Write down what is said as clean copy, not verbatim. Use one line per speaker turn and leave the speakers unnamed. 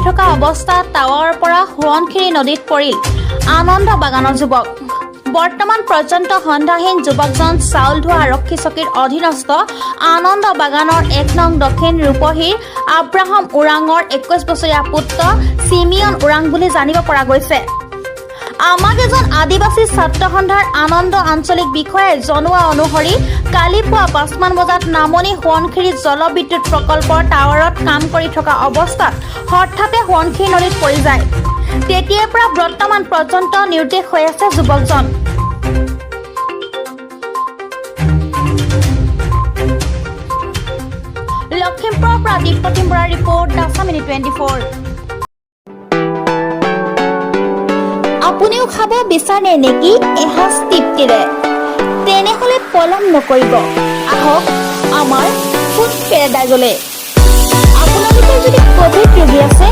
থকা অৱস্থাত টাৱাৰৰ পৰা সোৱণশিৰি নদীত পৰিল আনন্দ বাগানৰ যুৱক। বৰ্তমান পৰ্যন্ত সন্ধানহীন যুৱকজন চাউলধোৱা আৰক্ষী চকীৰ অধীনস্থ আনন্দ বাগানৰ ১ নং দক্ষিণ ৰূপহীৰ আব্ৰাহাম ওৰাঙৰ ২১ বছৰীয়া পুত্ৰ চিমিয়ন ওৰাং বুলি জানিব পৰা গৈছে। আমাক এজন আদিবাসী ছাত্ৰ সন্থাৰ আনন্দ আঞ্চলিক বিষয়াই জনোৱা অনুসৰি কালি পুৱা ৫মান বজাত নামনি সোৱণশিৰি জলবিদ্যুৎ প্ৰকল্পৰ টাৱাৰত কাম কৰি থকা অৱস্থাত হঠাতে সোৱণশিৰি নদীত পৰি যায়। তেতিয়াৰ পৰা বৰ্তমান পৰ্যন্ত নিৰুদ্দেশ হৈ আছে যুৱকজন। লখিমপুৰৰ পৰা দীপপ্ৰতিম বৰাৰ ৰিপৰ্ট, দাসামিনি 24। আপুনিও খাব বিচাৰে নেকি এসাঁজ তৃপ্তিৰে? তেনেহ'লে পলম নকৰিব, আহক আমাৰ ফুড পেৰাডাইজলৈ। আপোনালোকৰ যদি ক'ভিড ৰোগী আছে